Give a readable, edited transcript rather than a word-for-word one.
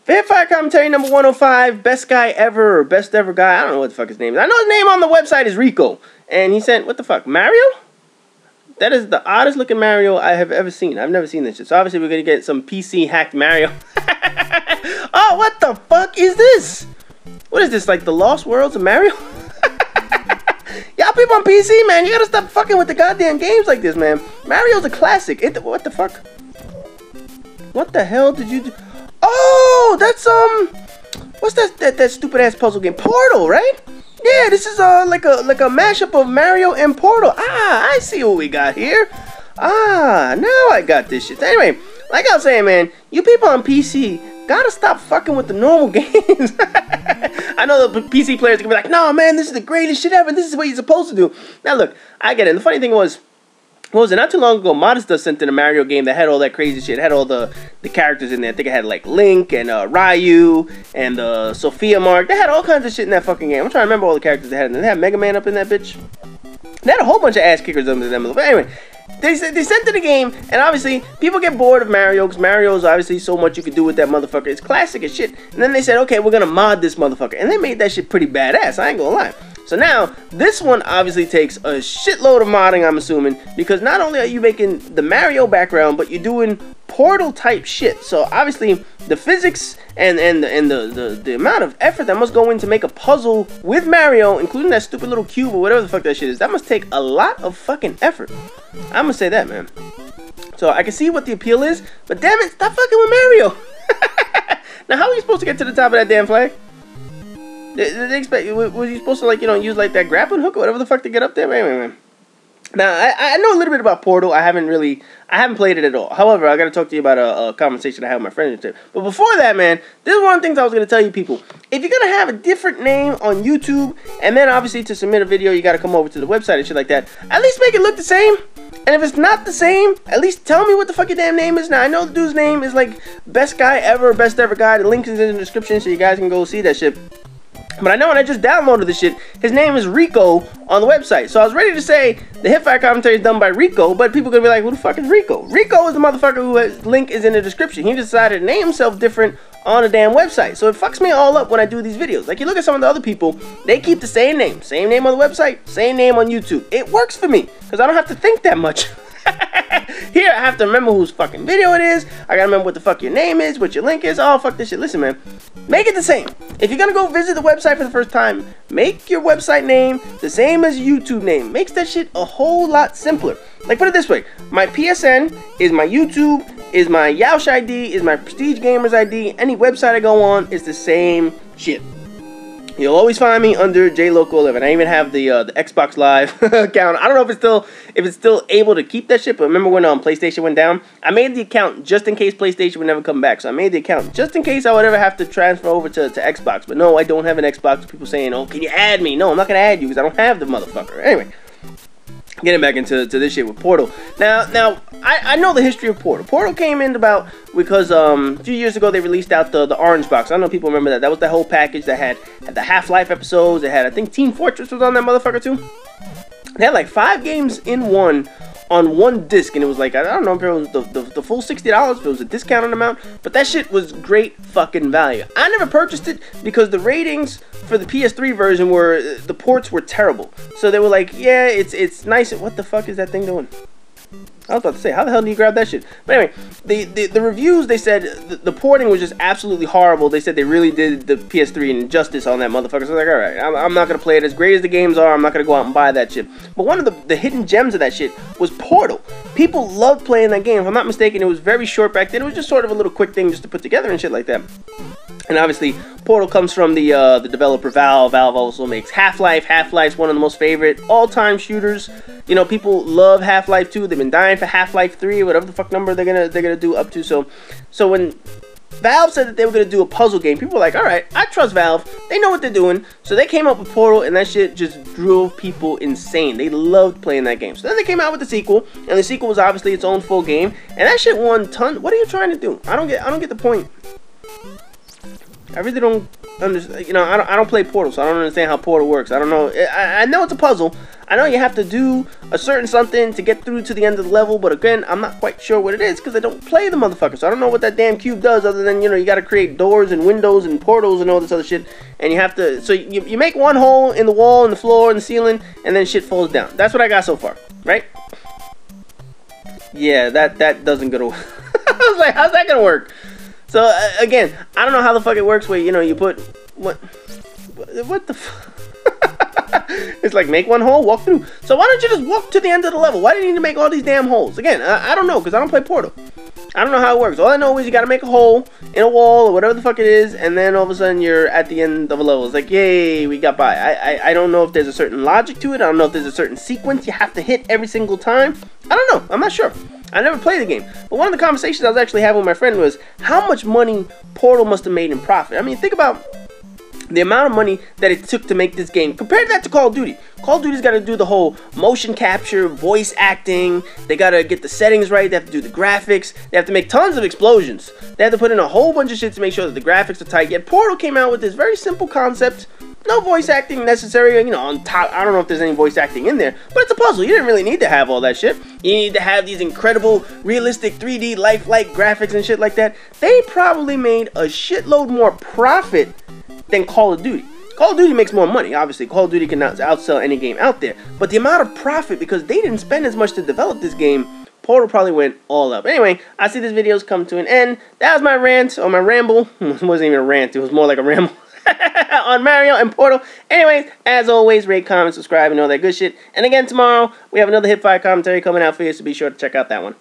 Fair Fire Commentary number 105, best guy ever, or best ever guy. I don't know what the fuck his name is. I know his name on the website is Rico. And he sent, what the fuck, MariO? That is the oddest looking MariO I have ever seen. I've never seen this shit. So obviously we're going to get some PC hacked MariO. Oh, what the fuck is this? What is this, like the Lost Worlds of MariO? Y'all people on PC, man, you gotta stop fucking with the goddamn games like this, man. MariO's a classic. What the fuck? What the hell did you do? Oh, that's what's that stupid ass puzzle game? Portal, right? Yeah, this is like a mashup of MariO and Portal. Ah, I see what we got here. Ah, now I got this shit. Anyway, like I was saying, man, you people on PC gotta stop fucking with the normal games. I know the PC players can be like, no, man, this is the greatest shit ever. This is what you're supposed to do. Now, look, I get it. And the funny thing was, what was it? Not too long ago, Modesta sent in a MariO game that had all that crazy shit. It had all the characters in there. I think it had like Link and Ryu and Sophia Mark. They had all kinds of shit in that fucking game. I'm trying to remember all the characters they had. They had Mega Man up in that bitch. They had a whole bunch of ass kickers under them. But anyway, they sent in the game, and obviously people get bored of MariO because MariO is obviously so much you can do with that motherfucker. It's classic as shit. And then they said, okay, we're gonna mod this motherfucker, and they made that shit pretty badass. I ain't gonna lie. So now, this one obviously takes a shitload of modding, I'm assuming, because not only are you making the MariO background, but you're doing Portal type shit. So obviously, the physics and the amount of effort that must go in to make a puzzle with MariO, including that stupid little cube or whatever the fuck that shit is, that must take a lot of fucking effort. I'm gonna say that, man. So I can see what the appeal is, but damn it, stop fucking with MariO. Now, how are you supposed to get to the top of that damn flag? They expect, was you supposed to, like, you know, use like that grappling hook or whatever the fuck to get up there? Anyway, man. Now, I know a little bit about Portal. I haven't played it at all. However, I got to talk to you about a conversation I had with my friend. But before that, man, this is one of the things I was going to tell you people. If you're going to have a different name on YouTube, and then obviously to submit a video, you got to come over to the website and shit like that, at least make it look the same. And if it's not the same, at least tell me what the fuck your damn name is. Now, I know the dude's name is like Best Guy Ever, Best Ever Guy. The link is in the description so you guys can go see that shit. But I know when I just downloaded this shit, his name is Rico on the website. So I was ready to say the Hipfire commentary is done by Rico, but people are going to be like, who the fuck is Rico? Rico is the motherfucker whose link is in the description. He decided to name himself different on a damn website. So it fucks me all up when I do these videos. Like, you look at some of the other people, they keep the same name on the website, same name on YouTube. It works for me, because I don't have to think that much. Here, I have to remember whose fucking video it is. I gotta remember what the fuck your name is, what your link is. Oh, fuck this shit. Listen, man. Make it the same. If you're gonna go visit the website for the first time, make your website name the same as your YouTube name. Makes that shit a whole lot simpler. Like, put it this way. My PSN is my YouTube, is my Yoush ID, is my Prestige Gamers ID. Any website I go on is the same shit. You'll always find me under JLoco11. I even have the Xbox Live account. I don't know if it's still able to keep that shit, but remember when PlayStation went down? I made the account just in case PlayStation would never come back. So I made the account just in case I would ever have to transfer over to Xbox. But no, I don't have an Xbox. People saying, oh, can you add me? No, I'm not going to add you because I don't have the motherfucker. Anyway. Getting back into this shit with Portal. Now I know the history of Portal. Portal came in about because a few years ago they released out the orange box. I don't know if people remember that. That was the whole package that had the Half-Life episodes. It had, I think, Team Fortress was on that motherfucker too. They had like 5 games in one on one disc, and it was like, I don't know if it was the full $60, if it was a discounted amount, but that shit was great fucking value. I never purchased it because the ratings for the PS3 version were, the ports were terrible. So they were like, yeah, it's nice. What the fuck is that thing doing? I was about to say, how the hell do you grab that shit? But anyway, the reviews, they said the porting was just absolutely horrible. They said they really did the PS3 an injustice on that motherfucker. So I was like, alright, I'm not going to play it. As great as the games are, I'm not going to go out and buy that shit. But one of the hidden gems of that shit was Portal. People loved playing that game. If I'm not mistaken, it was very short back then. It was just sort of a little quick thing just to put together and shit like that. And obviously, Portal comes from the developer Valve. Valve also makes Half-Life. Half-Life's one of the most favorite all-time shooters. You know, people love Half-Life 2. They've been dying for Half-Life 3, whatever the fuck number they're gonna do up to. So when Valve said that they were gonna do a puzzle game, people were like, all right, I trust Valve. They know what they're doing. So they came up with Portal, and that shit just drove people insane. They loved playing that game. So then they came out with the sequel, and the sequel was obviously its own full game, and that shit won ton. What are you trying to do? I don't get the point. I really don't understand. You know, I don't play Portal, so I don't understand how Portal works. I don't know. I know it's a puzzle. I know you have to do a certain something to get through to the end of the level, but again, I'm not quite sure what it is because I don't play the motherfucker. So I don't know what that damn cube does other than, you know, you got to create doors and windows and portals and all this other shit. And you have to, so you make one hole in the wall and the floor and the ceiling, and then shit falls down. That's what I got so far, right? Yeah, that doesn't go to I was like, how's that gonna work? So again, I don't know how the fuck it works where, you know, you put what the fuck? It's like, make one hole, walk through. So why don't you just walk to the end of the level? Why do you need to make all these damn holes? Again, I don't know, because I don't play Portal. I don't know how it works. All I know is you gotta make a hole in a wall or whatever the fuck it is, and then all of a sudden you're at the end of a level. It's like, yay, we got by. I don't know if there's a certain logic to it. I don't know if there's a certain sequence you have to hit every single time. I don't know. I'm not sure. I never played the game. But one of the conversations I was actually having with my friend was how much money Portal must have made in profit. I mean, think about the amount of money that it took to make this game. Compare that to Call of Duty. Call of Duty's got to do the whole motion capture, voice acting. They got to get the settings right. They have to do the graphics. They have to make tons of explosions. They have to put in a whole bunch of shit to make sure that the graphics are tight. Yet Portal came out with this very simple concept. No voice acting necessary, you know, on top. I don't know if there's any voice acting in there, but it's a puzzle. You didn't really need to have all that shit. You need to have these incredible, realistic 3D, lifelike graphics and shit like that. They probably made a shitload more profit than Call of Duty. Call of Duty makes more money, obviously. Call of Duty can outsell any game out there. But the amount of profit, because they didn't spend as much to develop this game, Portal probably went all up. Anyway, I see this video's come to an end. That was my rant, or my ramble. It wasn't even a rant, it was more like a ramble. On MariO and Portal. Anyways, as always, rate, comment, subscribe, and all that good shit. And again, tomorrow, we have another hip-fire commentary coming out for you, so be sure to check out that one.